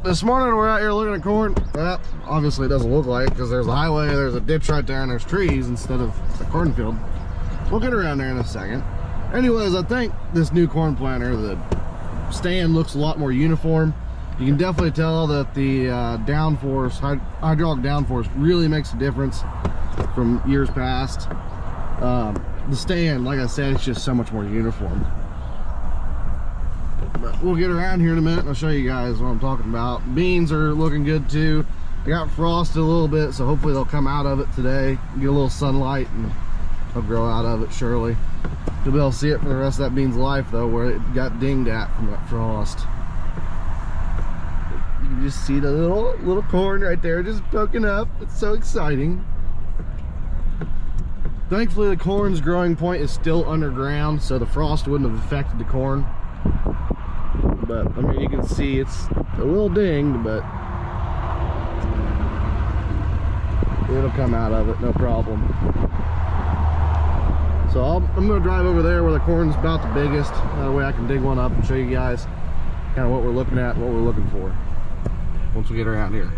This morning we're out here looking at corn. Well, obviously it doesn't look like it because there's a highway, there's a ditch right there, and there's trees instead of a cornfield. We'll get around there in a second. Anyways, I think this new corn planter, the stand looks a lot more uniform. You can definitely tell that the downforce, hydraulic downforce really makes a difference from years past. The stand, like I said, it's just so much more uniform. But we'll get around here in a minute and I'll show you guys what I'm talking about. Beans are looking good too. They got frosted a little bit, so hopefully they'll come out of it today. Get a little sunlight and they'll grow out of it surely. You'll be able to see it for the rest of that bean's life though, where it got dinged at from that frost. You can just see the little corn right there just poking up. It's so exciting. Thankfully the corn's growing point is still underground, so the frost wouldn't have affected the corn. But I mean, you can see it's a little dinged, but it'll come out of it, no problem. So I'm gonna drive over there where the corn's about the biggest. That way I can dig one up and show you guys kind of what we're looking at and what we're looking for once we get around here.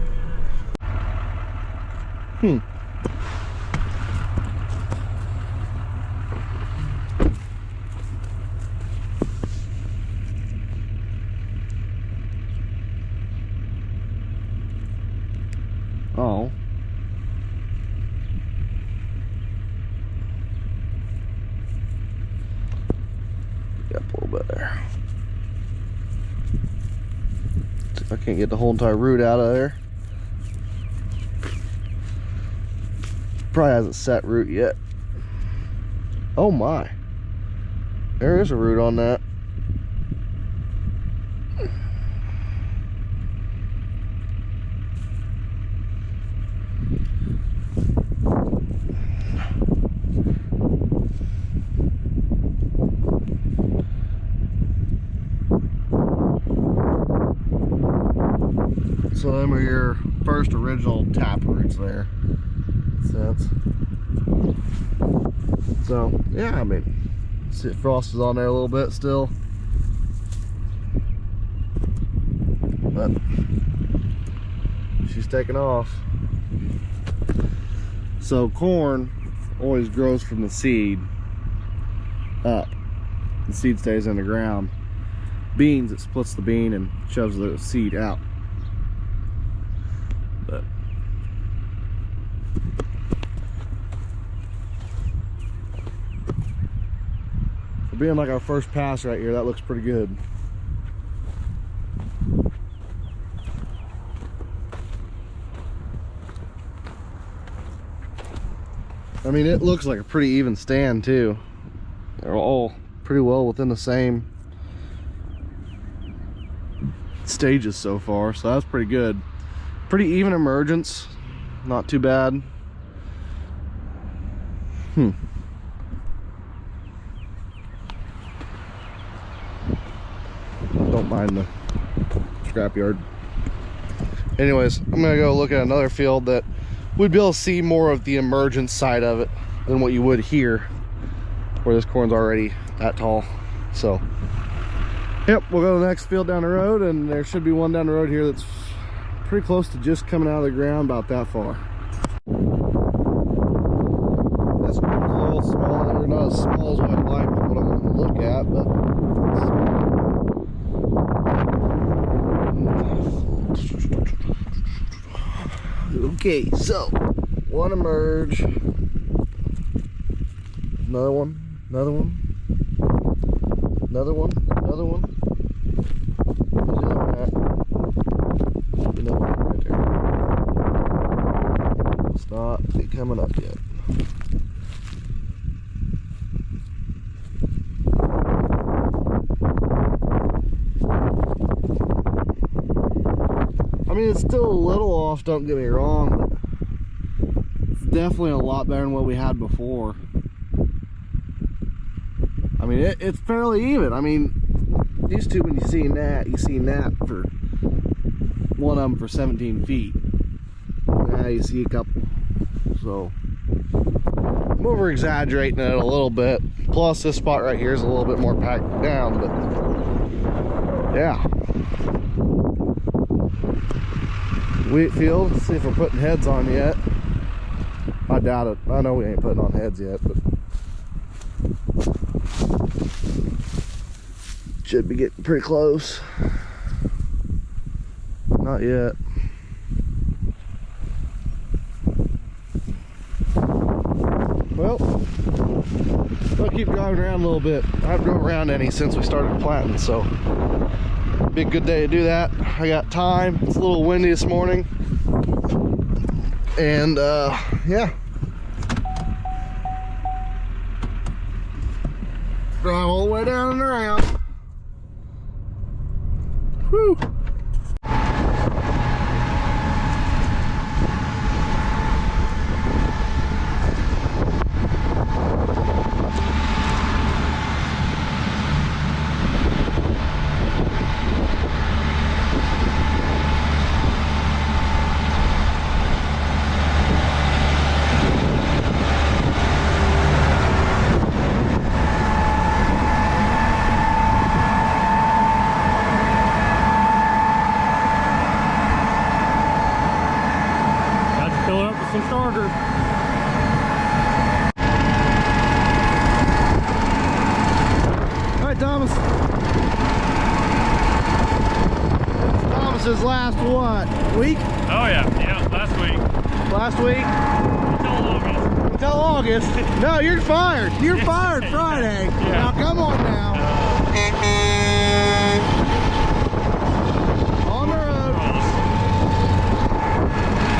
Oh. Up a little bit there. See if I can't get the whole entire root out of there. Probably hasn't set root yet. Oh my. There is a root on that. So them are your first original tap roots there. So yeah, I mean, see, frost is on there a little bit still, but she's taking off. So corn always grows from the seed up. The seed stays in the ground. Beans, it splits the bean and shoves the seed out. But for being like our first pass right here, that looks pretty good. I mean, it looks like a pretty even stand too. They're all pretty well within the same stages so far, so that's pretty good. Pretty even emergence, not too bad. Don't mind the scrapyard. Anyways, I'm gonna go look at another field that we'd be able to see more of the emergence side of it than what you would here, where this corn's already that tall. So yep, we'll go to the next field down the road, and there should be one down the road here that's pretty close to just coming out of the ground, about that far. This corn's a little smaller, not as small as what I'd like for what I'm going to look at, but okay, so one emerge, another one, another one, another one, another one. Where's the other one at? Another one right there. It's not coming up yet. I mean, it's still a little off, don't get me wrong, but it's definitely a lot better than what we had before. I mean, it's fairly even. I mean, these two, when you see that for one of them for 17 feet. Now you see a couple. So I'm over exaggerating it a little bit. Plus this spot right here is a little bit more packed down, but yeah. wheat field. See if we're putting heads on yet. I doubt it. I know we ain't putting on heads yet, but should be getting pretty close. Not yet. Well, we'll keep driving around a little bit. I haven't drove around any since we started planting, so be a good day to do that. I got time. It's a little windy this morning, and yeah, drive all the way down and around. Whew. Some starter. All right, Thomas. Thomas's last what? Week? Oh yeah, last week. Last week? Until August. No, you're fired. You're fired Friday. Yeah. Now come on now. On the road.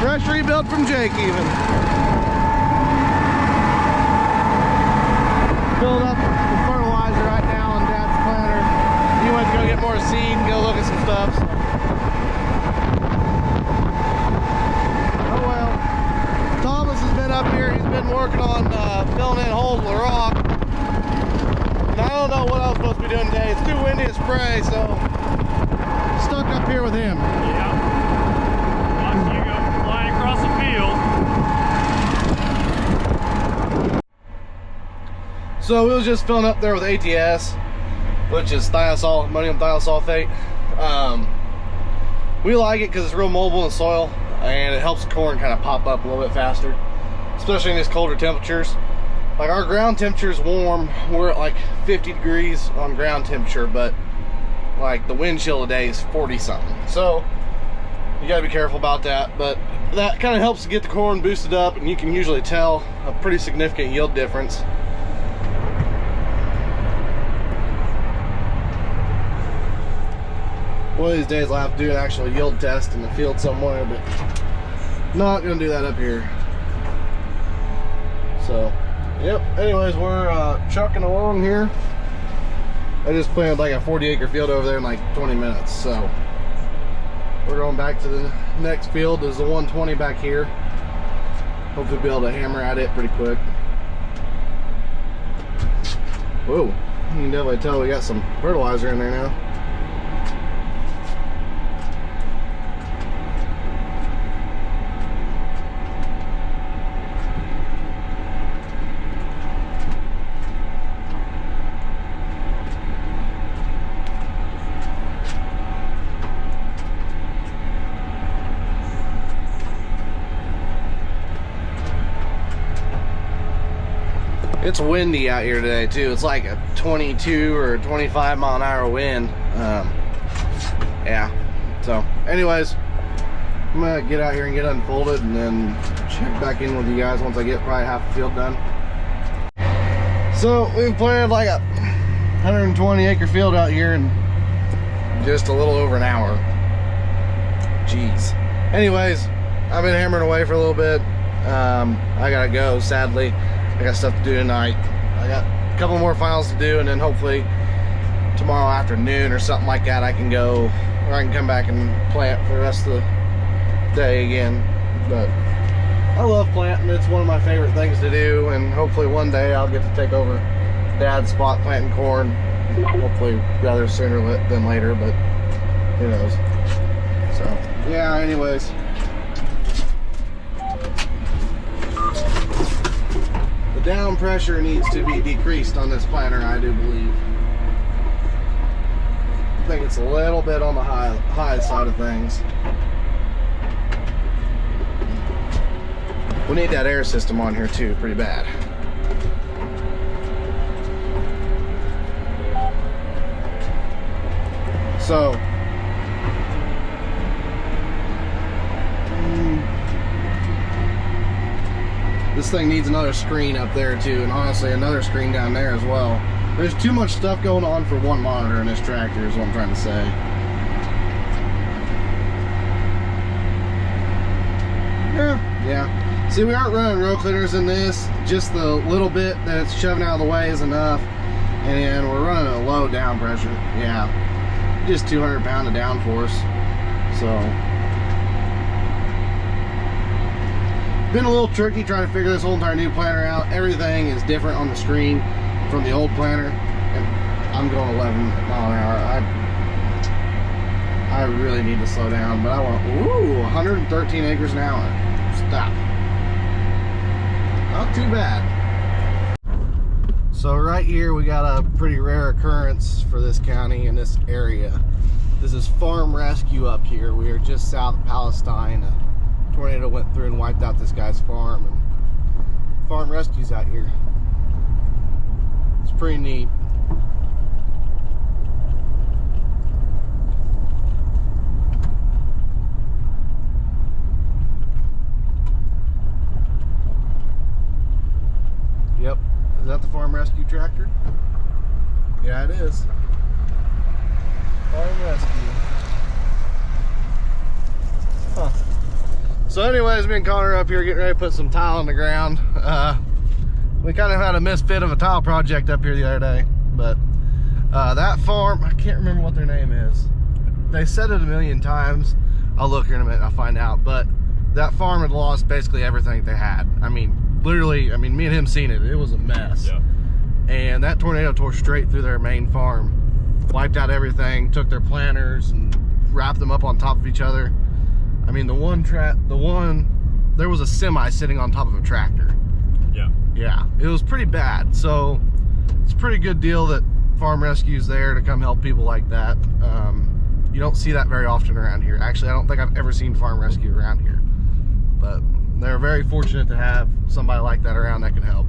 Fresh rebuild from Jake even. Filled up with fertilizer right now on Dad's planter. He went to go get more seed and go look at some stuff. So. Oh well. Thomas has been up here. He's been working on filling in holes with rock. And I don't know what I was supposed to be doing today. It's too windy to spray, so stuck up here with him. Yeah. Watch you go flying across the field. So we was just filling up there with ATS, which is thiazole, ammonium thiosulfate. We like it because it's real mobile in the soil and it helps the corn kind of pop up a little bit faster, especially in these colder temperatures. Like our ground temperature is warm. We're at like 50 degrees on ground temperature, but like the wind chill today is 40 something. So you gotta be careful about that, but that kind of helps to get the corn boosted up, and you can usually tell a pretty significant yield difference. One of these days I'll have to do an actual yield test in the field somewhere, but not gonna do that up here. So, yep, anyways, we're chucking along here. I just planted like a 40-acre field over there in like 20 minutes, so we're going back to the next field. There's a 120 back here. Hopefully be able to hammer at it pretty quick. Whoa, you can definitely tell we got some fertilizer in there now. It's windy out here today too. It's like a 22 or 25 mile an hour wind. Yeah. So anyways, I'm gonna get out here and get unfolded and then check back in with you guys once I get probably half the field done. So we've planted like a 120 acre field out here in just a little over an hour. Jeez. Anyways, I've been hammering away for a little bit. I gotta go, sadly. I got stuff to do tonight. I got a couple more finals to do, and then hopefully tomorrow afternoon or something like that I can go, or I can come back and plant for the rest of the day again. But I love planting. It's one of my favorite things to do, and hopefully one day I'll get to take over Dad's spot planting corn. Hopefully rather sooner than later, but who knows. So yeah, anyways. The down pressure needs to be decreased on this planter, I do believe. I think it's a little bit on the high side of things. We need that air system on here too, pretty bad. So, this thing needs another screen up there too, and honestly another screen down there as well. There's too much stuff going on for one monitor in this tractor is what I'm trying to say. Yeah. See, we aren't running row cleaners in this. Just the little bit that it's shoving out of the way is enough. And we're running a low down pressure. Yeah. Just 200 pound of downforce. So, been a little tricky trying to figure this whole entire new planner out. Everything is different on the screen from the old planner. And I'm going 11 mile an hour. I really need to slow down, but I want, ooh, 113 acres an hour. Stop. Not too bad. So right here we got a pretty rare occurrence for this county in this area. This is farm rescue up here. We are just south of Palestine. A tornado went through and wiped out this guy's farm, and farm rescue's out here. It's pretty neat. Yep. Is that the farm rescue tractor? Yeah, it is. Farm rescue. Huh. So anyways, me and Connor are up here getting ready to put some tile on the ground. We kind of had a misfit of a tile project up here the other day, but that farm, I can't remember what their name is. They said it a million times. I'll look here in a minute and I'll find out, but that farm had lost basically everything they had. I mean, literally, I mean, me and him seen it. It was a mess. Yeah. And that tornado tore straight through their main farm, wiped out everything, took their planters and wrapped them up on top of each other. I mean, there was a semi sitting on top of a tractor. Yeah. Yeah, it was pretty bad. So it's a pretty good deal that Farm Rescue's there to come help people like that. You don't see that very often around here. Actually, I don't think I've ever seen Farm Rescue around here. But they're very fortunate to have somebody like that around that can help.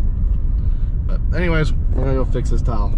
But anyways, we're gonna go fix this tile.